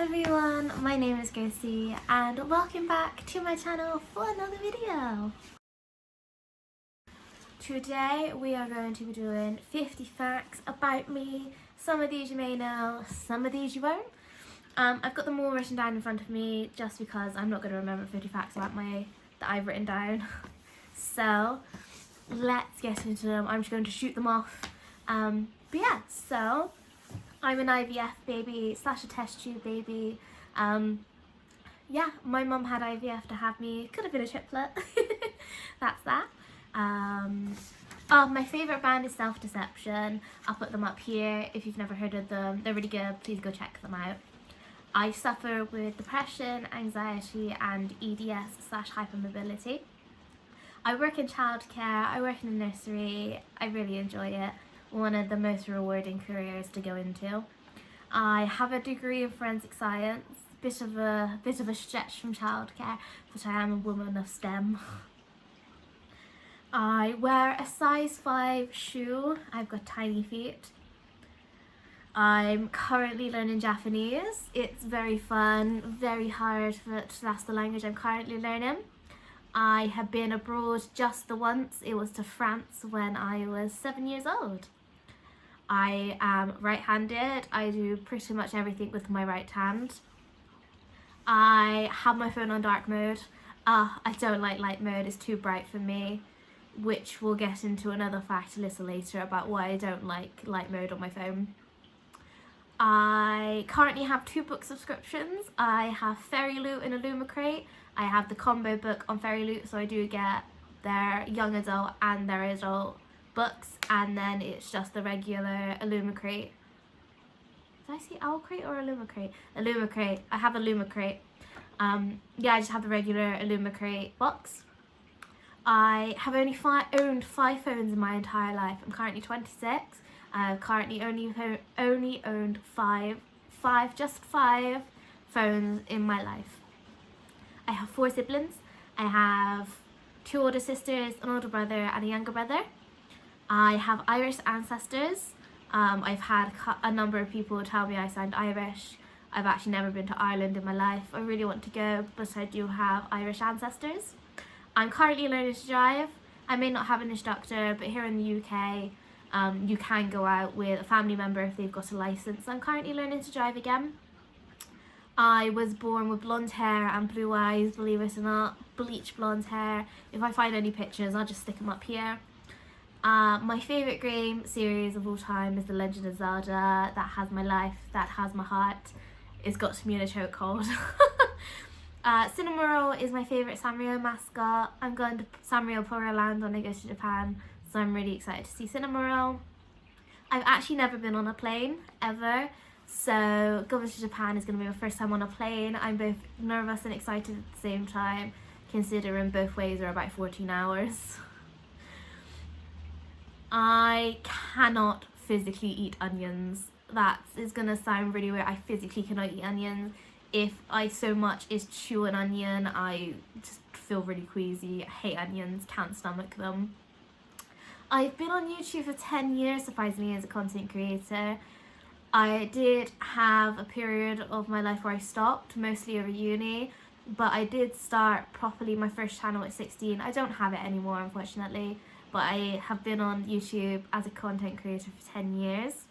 everyone, my name is Gracie and welcome back to my channel for another video. Today we are going to be doing 50 facts about me. Some of these you may know, some of these you won't. I've got them all written down in front of me just because I'm not going to remember 50 facts about that I've written down. So let's get into them. I'm just going to shoot them off. But yeah, so I'm an IVF baby / a test tube baby. Yeah, my mum had IVF to have me. Could have been a triplet. That's that. Oh, my favourite band is Self Deception. I'll put them up here if you've never heard of them. They're really good. Please go check them out. I suffer with depression, anxiety and EDS / hypermobility. I work in childcare. I work in a nursery. I really enjoy it. One of the most rewarding careers to go into. I have a degree in forensic science, bit of a stretch from childcare, but I am a woman of STEM. I wear a size 5 shoe. I've got tiny feet. I'm currently learning Japanese. It's very fun, very hard, but that's the language I'm currently learning. I have been abroad just the once. It was to France when I was 7 years old. I am right-handed. I do pretty much everything with my right hand. I have my phone on dark mode. I don't like light mode, it's too bright for me, which we'll get into another fact a little later about why I don't like light mode on my phone. I currently have 2 book subscriptions. I have Fairy Loot and Illumicrate. I have the combo book on Fairy Loot, so I do get their young adult and their adult books, and then it's just the regular Illumicrate. Did I say Owlcrate or Illumicrate? Illumicrate. I have Illumicrate. Yeah, I just have the regular Illumicrate box. I have only owned 5 phones in my entire life. I'm currently 26. I've currently only owned 5 phones in my life. I have 4 siblings. I have 2 older sisters, an older brother and a younger brother. I have Irish ancestors. I've had a number of people tell me I sound Irish. I've actually never been to Ireland in my life. I really want to go, but I do have Irish ancestors. I'm currently learning to drive. I may not have an instructor, but here in the UK, you can go out with a family member if they've got a license. I'm currently learning to drive again. I was born with blonde hair and blue eyes, believe it or not. Bleach blonde hair. If I find any pictures, I'll just stick them up here. My favourite game series of all time is The Legend of Zelda. That has my life, that has my heart. It's got me in a chokehold. Cinnamoroll is my favourite Sanrio mascot. I'm going to Sanrio Poro Land when I go to Japan, so I'm really excited to see Cinnamoroll. I've actually never been on a plane, ever, so going to Japan is going to be my first time on a plane. I'm both nervous and excited at the same time, considering both ways are about 14 hours. I cannot physically eat onions. That is going to sound really weird. I physically cannot eat onions. If I so much as chew an onion, I just feel really queasy. I hate onions, can't stomach them. I've been on YouTube for 10 years, surprisingly, as a content creator. I did have a period of my life where I stopped, mostly over uni, but I did start properly my first channel at 16. I don't have it anymore, unfortunately, but I have been on YouTube as a content creator for 10 years.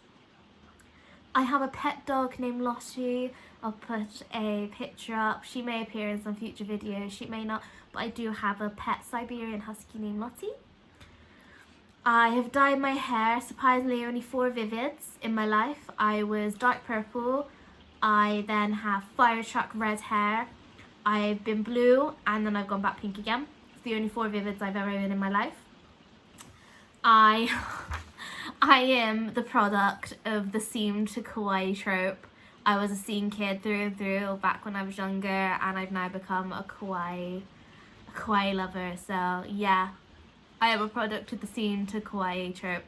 I have a pet dog named Lottie. I'll put a picture up. She may appear in some future videos, she may not, but I do have a pet Siberian Husky named Lottie. I have dyed my hair, surprisingly only 4 vivids in my life. I was dark purple, I then have fire truck red hair, I've been blue, and then I've gone back pink again. It's the only 4 vivids I've ever been in my life. I am the product of the seam to kawaii trope. I was a scene kid through and through back when I was younger, and I've now become a kawaii lover. So yeah, I am a product of the scene to kawaii trope.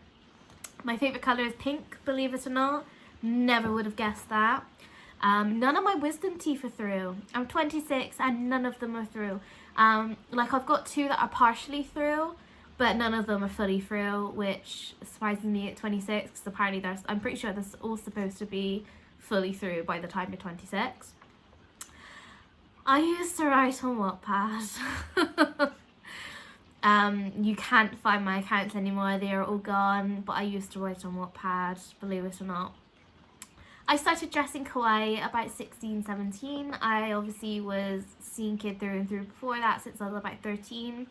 My favourite colour is pink, believe it or not. Never would have guessed that. None of my wisdom teeth are through. I'm 26 and none of them are through. Like I've got 2 that are partially through, but none of them are fully through, which surprises me at 26 because apparently I'm pretty sure they're all supposed to be fully through by the time you're 26. I used to write on Wattpad. You can't find my accounts anymore, they are all gone, but I used to write on Wattpad, believe it or not. I started dressing kawaii about 16, 17. I obviously was seeing kid through and through before that, since I was about 13.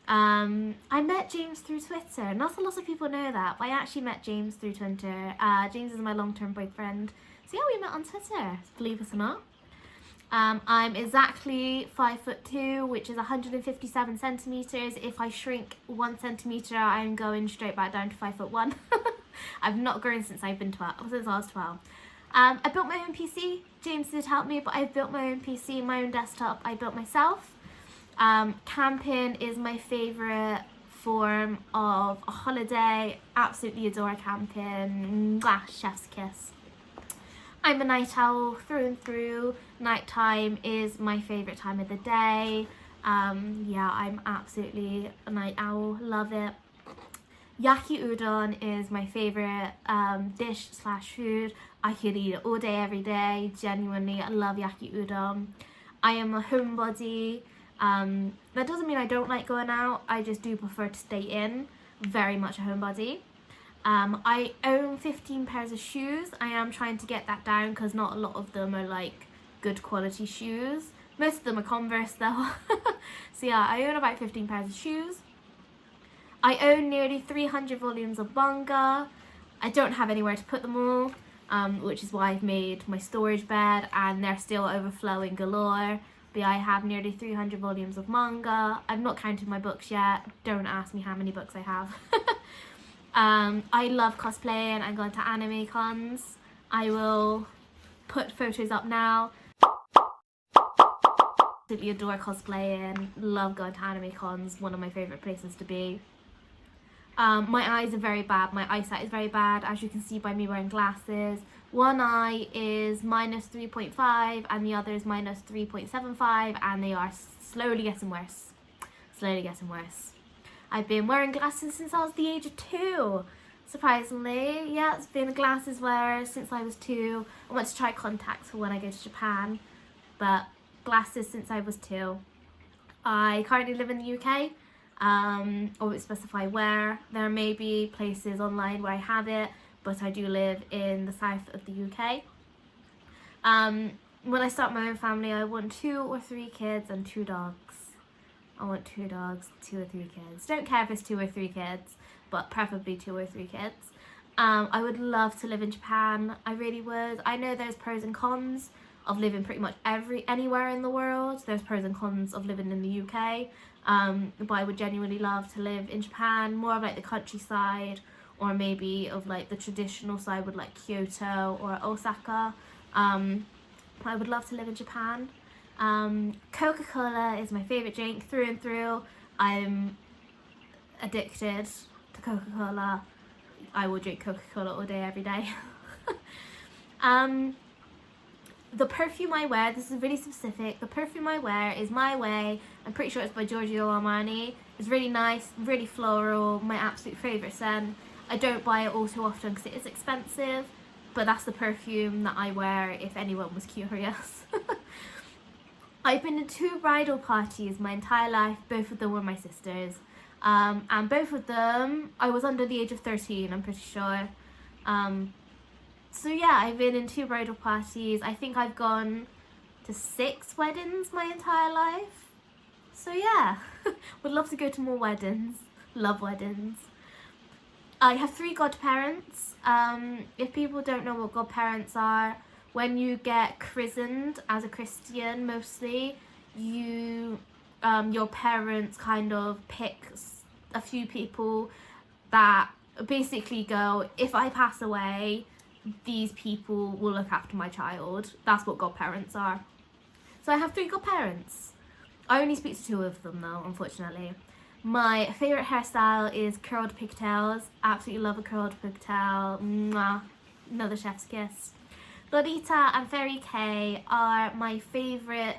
I met James through Twitter. Not a lot of people know that, but I actually met James through Twitter. James is my long-term boyfriend. So yeah, we met on Twitter, believe it or not. I'm exactly 5'2", which is 157 centimeters. If I shrink 1 centimeter, I'm going straight back down to 5'1". I've not grown since I was 12. I built my own PC. James did help me, but I built my own PC, my own desktop. I built myself. Camping is my favorite form of a holiday. Absolutely adore camping. Mwah, chef's kiss. I'm a night owl through and through. Nighttime is my favorite time of the day. Yeah, I'm absolutely a night owl. Love it. Yaki udon is my favorite dish / food. I could eat it all day, every day. Genuinely, I love yaki udon. I am a homebody. That doesn't mean I don't like going out. I just do prefer to stay in. Very much a homebody. I own 15 pairs of shoes. I am trying to get that down because not a lot of them are like good quality shoes. Most of them are Converse though. So yeah, I own about 15 pairs of shoes. I own nearly 300 volumes of manga. I don't have anywhere to put them all, which is why I've made my storage bed and they're still overflowing galore. But yeah, I have nearly 300 volumes of manga. I've not counted my books yet. Don't ask me how many books I have. I love cosplaying and going to anime cons. I will put photos up now. Absolutely adore cosplaying. Love going to anime cons. One of my favourite places to be. My eyes are very bad. My eyesight is very bad, as you can see by me wearing glasses. One eye is -3.5 and the other is -3.75, and they are slowly getting worse. Slowly getting worse. I've been wearing glasses since I was the age of 2. Surprisingly, yeah, it's been a glasses wearer since I was 2. I want to try contacts for when I go to Japan, but glasses since I was 2. I currently live in the UK. I won't specify where. There may be places online where I have it, but I do live in the south of the UK. When I start my own family, I want 2 or 3 kids and 2 dogs. I want 2 dogs, 2 or 3 kids. Don't care if it's 2 or 3 kids, but preferably 2 or 3 kids. I would love to live in Japan. I really would. I know there's pros and cons of living pretty much anywhere in the world. There's pros and cons of living in the UK. But I would genuinely love to live in Japan, more of like the countryside, or maybe of like the traditional side with like Kyoto or Osaka. I would love to live in Japan. Coca-Cola is my favourite drink through and through. I'm addicted to Coca-Cola. I will drink Coca-Cola all day, every day. The perfume I wear, this is really specific, the perfume I wear is My Way. I'm pretty sure it's by Giorgio Armani. It's really nice, really floral, my absolute favourite scent. I don't buy it all too often because it is expensive, but that's the perfume that I wear if anyone was curious. I've been to 2 bridal parties my entire life. Both of them were my sisters. And both of them, I was under the age of 13, I'm pretty sure. So yeah, I've been in 2 bridal parties. I think I've gone to 6 weddings my entire life. So yeah, would love to go to more weddings. Love weddings. I have 3 godparents. If people don't know what godparents are, when you get christened as a Christian, mostly, you, your parents kind of pick a few people that basically go, if I pass away, these people will look after my child. That's what godparents are. So I have 3 godparents. I only speak to 2 of them though, unfortunately. My favourite hairstyle is curled pigtails. Absolutely love a curled pigtail. Mwah. Another chef's kiss. Lolita and Fairy K are my favourite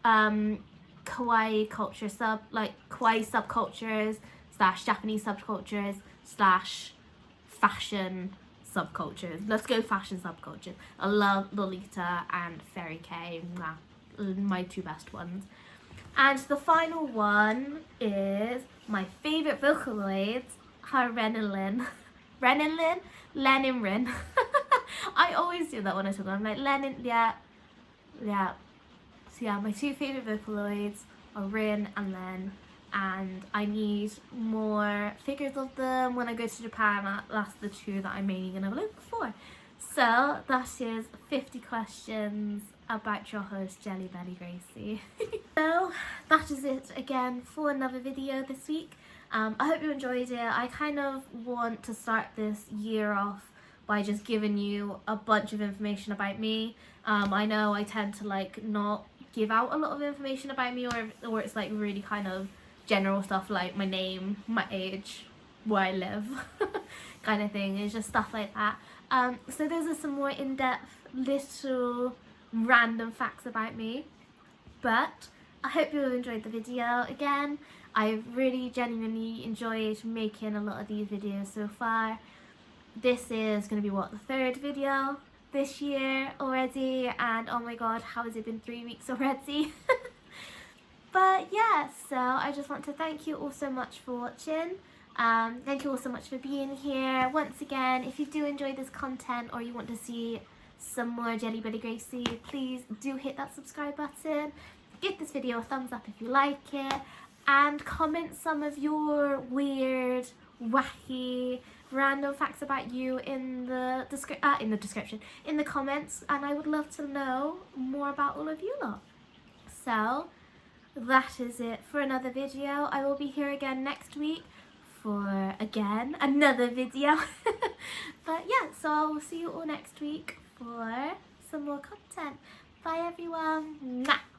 kawaii culture kawaii subcultures / Japanese subcultures / fashion subcultures. Let's go fashion subcultures. I love Lolita and Fairy Kay. Mwah. My two best ones. And the final one is my favourite Vocaloids are Ren and Lin. Ren and Lin? Len and Rin. I always do that when I talk. I'm like, Len and, yeah. So yeah, my two favourite Vocaloids are Rin and Len. And I need more figures of them when I go to Japan. That's the two that I'm mainly going to look for. So that is 50 questions about your host, Jelly Belly Gracie. So that is it again for another video this week. I hope you enjoyed it. I kind of want to start this year off by just giving you a bunch of information about me. I know I tend to like not give out a lot of information about me, or it's like really kind of general stuff like my name, my age, where I live kind of thing. It's just stuff like that. So those are some more in-depth little random facts about me, but I hope you have enjoyed the video. Again, I've really genuinely enjoyed making a lot of these videos so far. This is going to be what, the third video this year already, and oh my god, how has it been 3 weeks already? But yeah, so I just want to thank you all so much for watching. Thank you all so much for being here. Once again, if you do enjoy this content or you want to see some more Jelly Belly Gracie, please do hit that subscribe button. Give this video a thumbs up if you like it, and comment some of your weird, wacky, random facts about you in the description, in the comments, and I would love to know more about all of you lot. So that is it for another video. I will be here again next week for, again, another video. But yeah, so I will see you all next week for some more content. Bye everyone. Mwah.